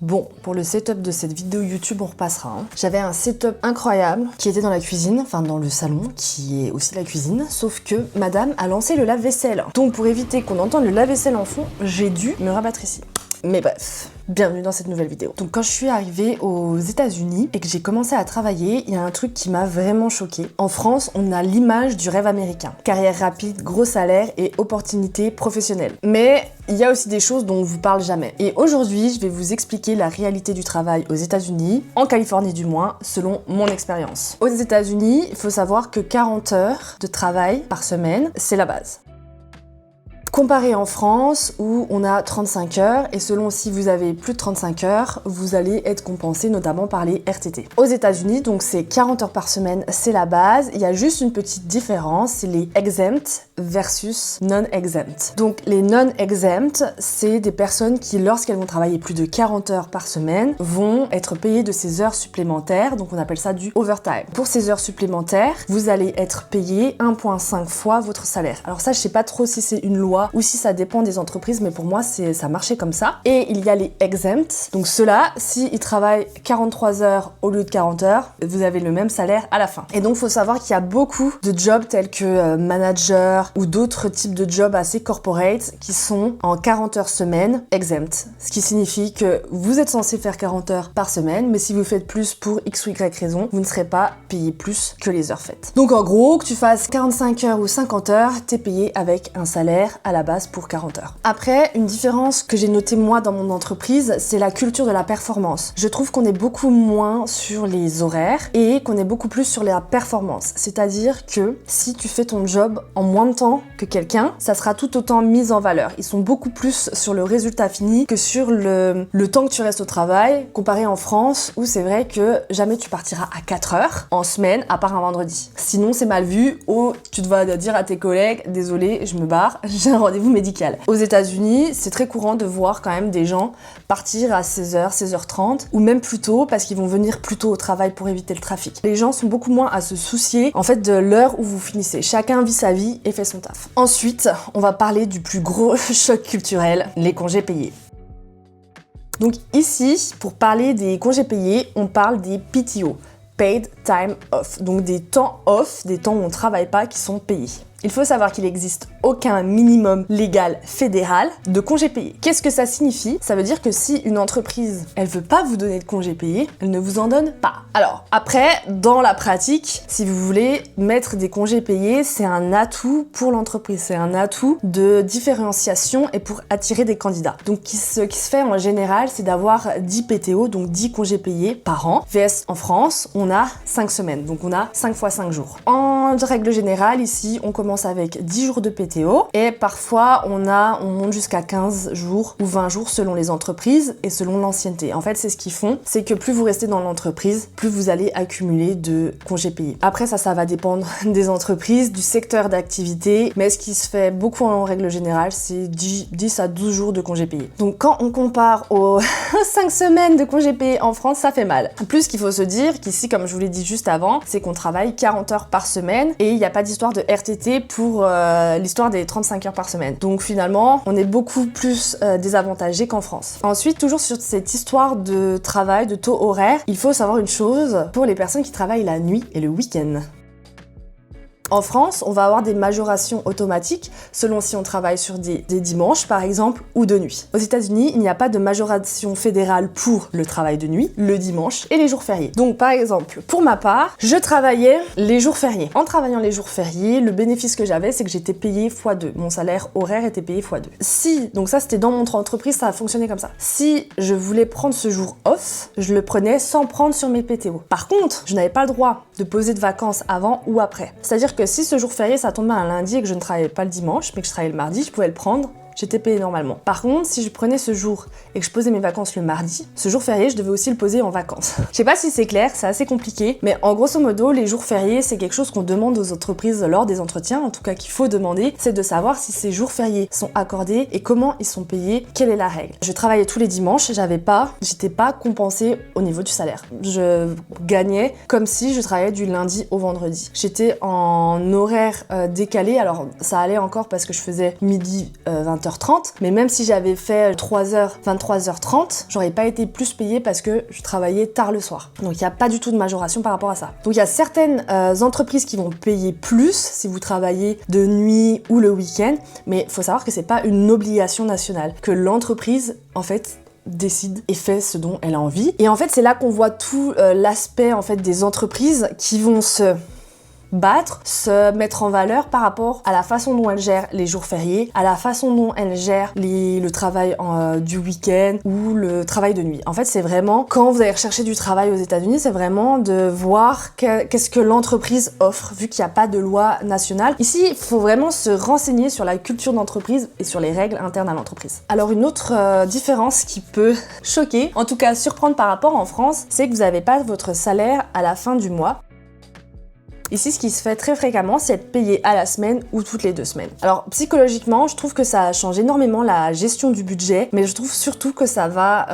Bon, pour le setup de cette vidéo YouTube, on repassera. J'avais un setup incroyable qui était dans la cuisine, enfin dans le salon, qui est aussi la cuisine, sauf que madame a lancé le lave-vaisselle. Donc pour éviter qu'on entende le lave-vaisselle en fond, j'ai dû me rabattre ici. Mais bref, bienvenue dans cette nouvelle vidéo. Donc quand je suis arrivée aux États-Unis et que j'ai commencé à travailler, il y a un truc qui m'a vraiment choquée. En France, on a l'image du rêve américain. Carrière rapide, gros salaire et opportunités professionnelles. Mais il y a aussi des choses dont on vous parle jamais. Et aujourd'hui, je vais vous expliquer la réalité du travail aux États-Unis, en Californie du moins, selon mon expérience. Aux États-Unis, il faut savoir que 40 heures de travail par semaine, c'est la base. Comparé en France où on a 35 heures et selon si vous avez plus de 35 heures, vous allez être compensé notamment par les RTT. Aux États-Unis, donc c'est 40 heures par semaine, c'est la base. Il y a juste une petite différence, c'est les exempt versus non-exempt. Donc les non-exempt, c'est des personnes qui, lorsqu'elles vont travailler plus de 40 heures par semaine, vont être payées de ces heures supplémentaires, donc on appelle ça du overtime. Pour ces heures supplémentaires, vous allez être payé 1,5 fois votre salaire. Alors ça, je sais pas trop si c'est une loi ou si ça dépend des entreprises, mais pour moi, ça marchait comme ça. Et il y a les exempt. Donc ceux-là, s'ils travaillent 43 heures au lieu de 40 heures, vous avez le même salaire à la fin. Et donc, il faut savoir qu'il y a beaucoup de jobs tels que manager ou d'autres types de jobs assez corporate qui sont en 40 heures semaine exempt. Ce qui signifie que vous êtes censé faire 40 heures par semaine, mais si vous faites plus pour X ou Y raison, vous ne serez pas payé plus que les heures faites. Donc en gros, que tu fasses 45 heures ou 50 heures, t'es payé avec un salaire à la base pour 40 heures. Après, une différence que j'ai notée moi dans mon entreprise, c'est la culture de la performance. Je trouve qu'on est beaucoup moins sur les horaires et qu'on est beaucoup plus sur la performance. C'est-à-dire que si tu fais ton job en moins de temps que quelqu'un, ça sera tout autant mis en valeur. Ils sont beaucoup plus sur le résultat fini que sur le temps que tu restes au travail, comparé en France où c'est vrai que jamais tu partiras à 4 heures en semaine à part un vendredi. Sinon, c'est mal vu ou tu dois dire à tes collègues, désolé, je me barre, j'ai un rendez-vous médical. Aux États-Unis, c'est très courant de voir quand même des gens partir à 16h, 16h30 ou même plus tôt parce qu'ils vont venir plus tôt au travail pour éviter le trafic. Les gens sont beaucoup moins à se soucier en fait de l'heure où vous finissez. Chacun vit sa vie et fait son taf. Ensuite, on va parler du plus gros choc culturel, les congés payés. Donc ici, pour parler des congés payés, on parle des PTO, Paid Time Off, donc des temps off, des temps où on ne travaille pas qui sont payés. Il faut savoir qu'il n'existe aucun minimum légal fédéral de congés payés. Qu'est-ce que ça signifie? Ça veut dire que si une entreprise, elle veut pas vous donner de congés payés, elle ne vous en donne pas. Alors, après, dans la pratique, si vous voulez mettre des congés payés, c'est un atout pour l'entreprise. C'est un atout de différenciation et pour attirer des candidats. Donc, ce qui se fait en général, c'est d'avoir 10 PTO, donc 10 congés payés par an. VS en France, on a 5 semaines, donc on a 5 fois 5 jours. En règle générale, ici, on commence avec 10 jours de PTO et parfois on monte jusqu'à 15 jours ou 20 jours selon les entreprises et selon l'ancienneté. En fait, c'est ce qu'ils font, c'est que plus vous restez dans l'entreprise, plus vous allez accumuler de congés payés. Après ça va dépendre des entreprises, du secteur d'activité, mais ce qui se fait beaucoup en règle générale, c'est 10 à 12 jours de congés payés. Donc quand on compare aux 5 semaines de congés payés en France, ça fait mal. En plus, qu'il faut se dire qu'ici, comme je vous l'ai dit juste avant, c'est qu'on travaille 40 heures par semaine et il n'y a pas d'histoire de RTT pour l'histoire des 35 heures par semaine. Donc finalement, on est beaucoup plus désavantagé qu'en France. Ensuite, toujours sur cette histoire de travail, de taux horaire, il faut savoir une chose pour les personnes qui travaillent la nuit et le week-end. En France, on va avoir des majorations automatiques selon si on travaille sur des dimanches, par exemple, ou de nuit. Aux États-Unis, il n'y a pas de majoration fédérale pour le travail de nuit, le dimanche et les jours fériés. Donc, par exemple, pour ma part, je travaillais les jours fériés. En travaillant les jours fériés, le bénéfice que j'avais, c'est que j'étais payée x2. Mon salaire horaire était payé x2. Donc ça, c'était dans mon entreprise, ça a fonctionné comme ça. Si je voulais prendre ce jour off, je le prenais sans prendre sur mes PTO. Par contre, je n'avais pas le droit de poser de vacances avant ou après. C'est-à-dire que si ce jour férié ça tombait un lundi et que je ne travaillais pas le dimanche mais que je travaillais le mardi, je pouvais le prendre, j'étais payée normalement. Par contre, si je prenais ce jour et que je posais mes vacances le mardi, ce jour férié, je devais aussi le poser en vacances. Je sais pas si c'est clair, c'est assez compliqué, mais en grosso modo, les jours fériés, c'est quelque chose qu'on demande aux entreprises lors des entretiens, en tout cas qu'il faut demander, c'est de savoir si ces jours fériés sont accordés et comment ils sont payés, quelle est la règle. Je travaillais tous les dimanches, j'étais pas compensée au niveau du salaire. Je gagnais comme si je travaillais du lundi au vendredi. J'étais en horaire décalé, alors ça allait encore parce que je faisais midi 20h 20h30, mais même si j'avais fait 3h, 23h30, j'aurais pas été plus payée parce que je travaillais tard le soir. Donc il n'y a pas du tout de majoration par rapport à ça. Donc il y a certaines entreprises qui vont payer plus si vous travaillez de nuit ou le week-end, mais il faut savoir que c'est pas une obligation nationale, que l'entreprise, en fait, décide et fait ce dont elle a envie. Et en fait, c'est là qu'on voit tout l'aspect en fait des entreprises qui vont se battre, se mettre en valeur par rapport à la façon dont elles gèrent les jours fériés, à la façon dont elles gèrent le travail du week-end ou le travail de nuit. En fait, c'est vraiment, quand vous allez rechercher du travail aux États-Unis, c'est vraiment de voir qu'est-ce que l'entreprise offre, vu qu'il n'y a pas de loi nationale. Ici, il faut vraiment se renseigner sur la culture d'entreprise et sur les règles internes à l'entreprise. Alors, une autre différence qui peut choquer, en tout cas surprendre par rapport en France, c'est que vous n'avez pas votre salaire à la fin du mois. Ici, ce qui se fait très fréquemment, c'est être payé à la semaine ou toutes les 2 semaines. Alors, psychologiquement, je trouve que ça change énormément la gestion du budget, mais je trouve surtout que ça va,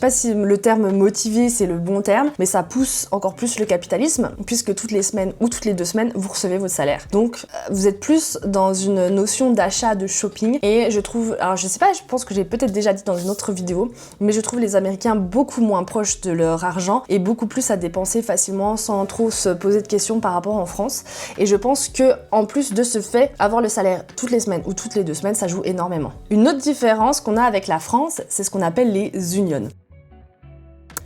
pas si le terme motiver, c'est le bon terme, mais ça pousse encore plus le capitalisme, puisque toutes les semaines ou toutes les 2 semaines, vous recevez votre salaire. Donc, vous êtes plus dans une notion d'achat, de shopping, et je trouve, alors je sais pas, je pense que j'ai peut-être déjà dit dans une autre vidéo, mais je trouve les Américains beaucoup moins proches de leur argent et beaucoup plus à dépenser facilement sans trop se poser de questions par rapport en France, et je pense que en plus de ce fait, avoir le salaire toutes les semaines ou toutes les 2 semaines, ça joue énormément. Une autre différence qu'on a avec la France, c'est ce qu'on appelle les unions.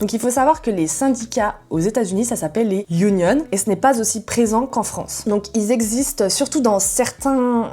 Donc il faut savoir que les syndicats aux États-Unis, ça s'appelle les unions, et ce n'est pas aussi présent qu'en France. Donc ils existent surtout dans certains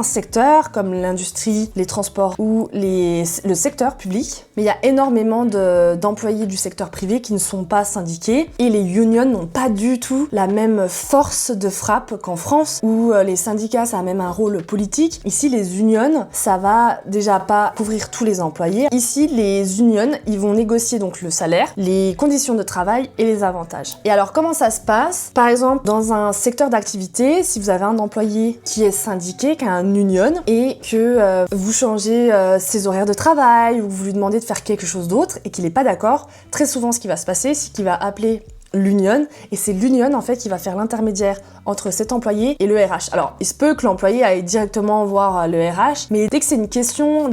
secteurs, comme l'industrie, les transports ou le secteur public, mais il y a énormément d'employés du secteur privé qui ne sont pas syndiqués, et les unions n'ont pas du tout la même force de frappe qu'en France, où les syndicats, ça a même un rôle politique. Ici, les unions, ça va déjà pas couvrir tous les employés. Ici, les unions, ils vont négocier donc le salaire, les conditions de travail et les avantages. Et alors comment ça se passe? Par exemple, dans un secteur d'activité, si vous avez un employé qui est syndiqué, qui a un union, et que vous changez ses horaires de travail ou vous lui demandez de faire quelque chose d'autre et qu'il n'est pas d'accord, très souvent ce qui va se passer, c'est qu'il va appeler l'union, et c'est l'union en fait qui va faire l'intermédiaire entre cet employé et le RH. Alors, il se peut que l'employé aille directement voir le RH, mais dès que c'est une question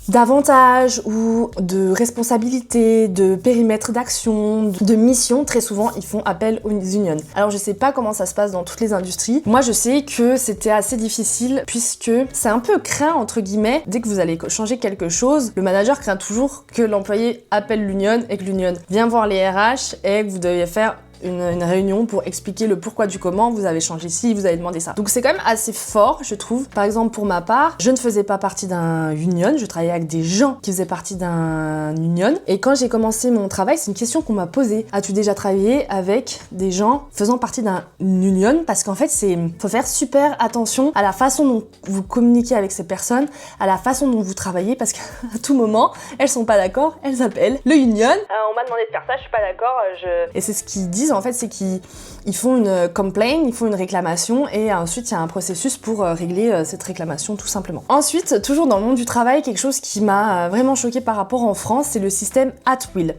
d'avantages ou de responsabilité, de périmètre d'action, de mission, très souvent, ils font appel aux unions. Alors, je sais pas comment ça se passe dans toutes les industries. Moi, je sais que c'était assez difficile puisque c'est un peu craint, entre guillemets, dès que vous allez changer quelque chose, le manager craint toujours que l'employé appelle l'union et que l'union vient voir les RH et que vous deviez faire une réunion pour expliquer le pourquoi du comment, vous avez changé ci, vous avez demandé ça. Donc c'est quand même assez fort, je trouve. Par exemple, pour ma part, je ne faisais pas partie d'un union, je travaillais avec des gens qui faisaient partie d'un union. Et quand j'ai commencé mon travail, c'est une question qu'on m'a posée. As-tu déjà travaillé avec des gens faisant partie d'un union? Parce qu'en fait, faut faire super attention à la façon dont vous communiquez avec ces personnes, à la façon dont vous travaillez, parce qu'à tout moment, elles sont pas d'accord, elles appellent le union. On m'a demandé de faire ça, je suis pas d'accord, Et c'est ce qu'ils disent en fait, c'est qu'ils font une complaint, ils font une réclamation, et ensuite il y a un processus pour régler cette réclamation tout simplement. Ensuite, toujours dans le monde du travail, quelque chose qui m'a vraiment choquée par rapport en France, c'est le système at will.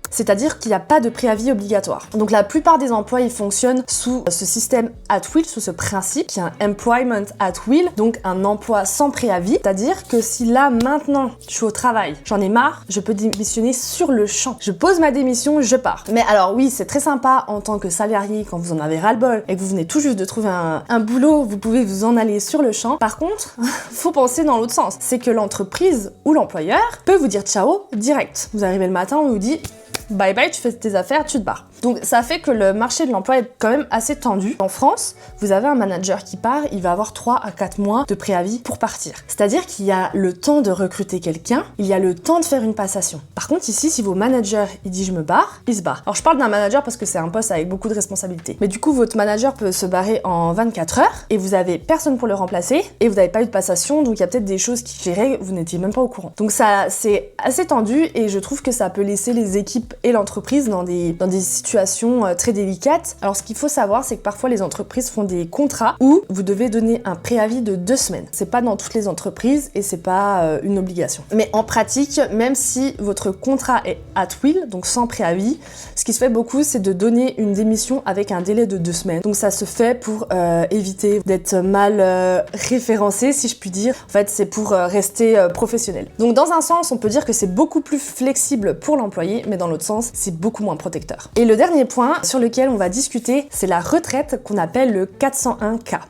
C'est-à-dire qu'il n'y a pas de préavis obligatoire. Donc la plupart des emplois, ils fonctionnent sous ce système at will, sous ce principe qui est un employment at will, donc un emploi sans préavis. C'est-à-dire que si là, maintenant, je suis au travail, j'en ai marre, je peux démissionner sur le champ. Je pose ma démission, je pars. Mais alors oui, c'est très sympa en tant que salarié quand vous en avez ras-le-bol et que vous venez tout juste de trouver un boulot, vous pouvez vous en aller sur le champ. Par contre, faut penser dans l'autre sens. C'est que l'entreprise ou l'employeur peut vous dire ciao direct. Vous arrivez le matin, on vous dit bye bye, tu fais tes affaires, tu te barres. Donc ça fait que le marché de l'emploi est quand même assez tendu. En France, vous avez un manager qui part, il va avoir 3 à 4 mois de préavis pour partir. C'est-à-dire qu'il y a le temps de recruter quelqu'un, il y a le temps de faire une passation. Par contre ici, si vos managers, il dit je me barre, il se barre. Alors je parle d'un manager parce que c'est un poste avec beaucoup de responsabilités. Mais du coup, votre manager peut se barrer en 24 heures et vous avez personne pour le remplacer et vous n'avez pas eu de passation, donc il y a peut-être des choses qui géraient, vous n'étiez même pas au courant. Donc ça, c'est assez tendu et je trouve que ça peut laisser les équipes et l'entreprise dans des situations très délicates. Alors ce qu'il faut savoir, c'est que parfois les entreprises font des contrats où vous devez donner un préavis de 2 semaines. C'est pas dans toutes les entreprises et c'est pas une obligation. Mais en pratique, même si votre contrat est at will, donc sans préavis, ce qui se fait beaucoup, c'est de donner une démission avec un délai de 2 semaines. Donc ça se fait pour éviter d'être mal référencé, si je puis dire. En fait, c'est pour rester professionnel. Donc dans un sens, on peut dire que c'est beaucoup plus flexible pour l'employé, mais dans l'autre sens, c'est beaucoup moins protecteur. Et le dernier point sur lequel on va discuter, c'est la retraite qu'on appelle le 401K.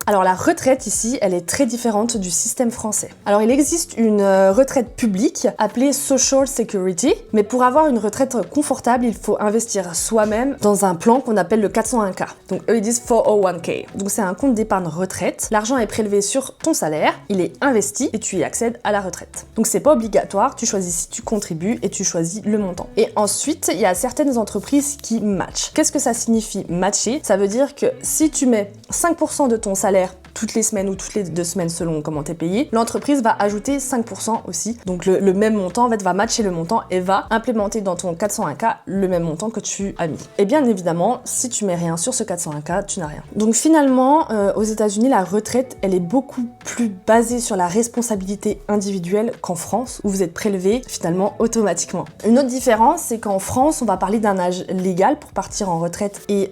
Alors la retraite ici, elle est très différente du système français. Alors il existe une retraite publique appelée Social Security, mais pour avoir une retraite confortable, il faut investir soi-même dans un plan qu'on appelle le 401K. Donc eux ils disent 401K. Donc c'est un compte d'épargne retraite. L'argent est prélevé sur ton salaire, il est investi et tu y accèdes à la retraite. Donc c'est pas obligatoire, tu choisis si tu contribues et tu choisis le montant. Et ensuite, il y a certaines entreprises qui matchent. Qu'est-ce que ça signifie matcher? Ça veut dire que si tu mets 5% de ton salaire toutes les semaines ou toutes les 2 semaines selon comment t'es payé, l'entreprise va ajouter 5% aussi. Donc le même montant en fait va matcher le montant et va implémenter dans ton 401K le même montant que tu as mis. Et bien évidemment, si tu mets rien sur ce 401K, tu n'as rien. Donc finalement, aux États-Unis, la retraite, elle est beaucoup plus basée sur la responsabilité individuelle qu'en France, où vous êtes prélevé finalement automatiquement. Une autre différence, c'est qu'en France, on va parler d'un âge légal pour partir en retraite et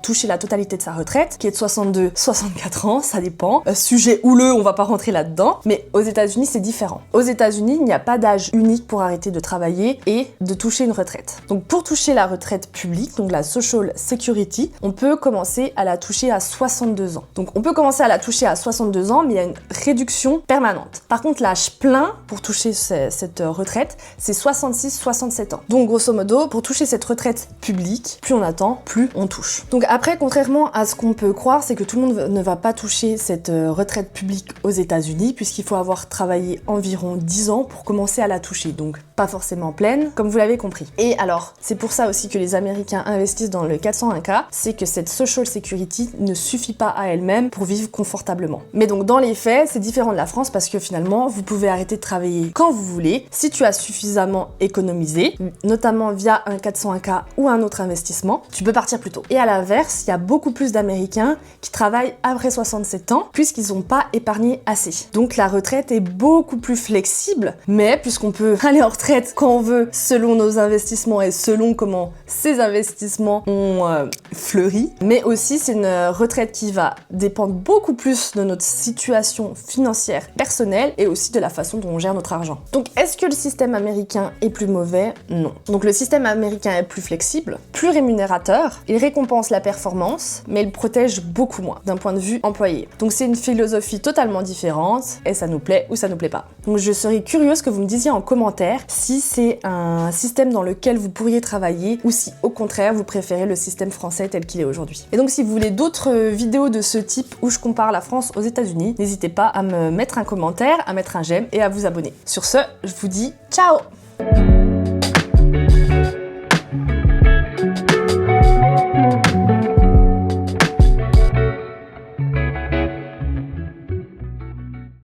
toucher la totalité de sa retraite, qui est de 62-64 ans, ça dépend. Sujet houleux, on va pas rentrer là-dedans, mais aux États-Unis, c'est différent. Aux États-Unis, il n'y a pas d'âge unique pour arrêter de travailler et de toucher une retraite. Donc pour toucher la retraite publique, donc la Social Security, on peut commencer à la toucher à 62 ans. Donc on peut commencer à la toucher à 62 ans, mais il y a une réduction permanente. Par contre, l'âge plein pour toucher cette retraite, c'est 66-67 ans. Donc grosso modo, pour toucher cette retraite publique, plus on attend, plus on touche. Donc après, contrairement à ce qu'on peut croire, c'est que tout le monde ne va pas toucher cette retraite publique aux États-Unis, puisqu'il faut avoir travaillé environ 10 ans pour commencer à la toucher, donc pas forcément pleine, comme vous l'avez compris. Et alors, c'est pour ça aussi que les Américains investissent dans le 401K, c'est que cette Social Security ne suffit pas à elle-même pour vivre confortablement. Mais donc dans les faits, c'est différent de la France parce que finalement, vous pouvez arrêter de travailler quand vous voulez, si tu as suffisamment économisé, notamment via un 401K ou un autre investissement, tu peux partir plus tôt. Et à l'inverse, il y a beaucoup plus d'Américains qui travaillent après 67 ans puisqu'ils n'ont pas épargné assez. Donc la retraite est beaucoup plus flexible, mais puisqu'on peut aller en retraite quand on veut selon nos investissements et selon comment ces investissements ont fleuri, mais aussi c'est une retraite qui va dépendre beaucoup plus de notre situation financière personnelle et aussi de la façon dont on gère notre argent. Donc est-ce que le système américain est plus mauvais? Non. Donc le système américain est plus flexible, plus rémunérateur, il récompense la performance, mais il protège beaucoup moins d'un point de vue employé. Donc c'est une philosophie totalement différente et ça nous plaît ou ça nous plaît pas. Donc je serais curieuse que vous me disiez en commentaire si c'est un système dans lequel vous pourriez travailler ou si au contraire vous préférez le système français tel qu'il est aujourd'hui. Et donc si vous voulez d'autres vidéos de ce type où je compare la France aux États-Unis, n'hésitez pas à me mettre un commentaire, à mettre un j'aime et à vous abonner. Sur ce, je vous dis ciao!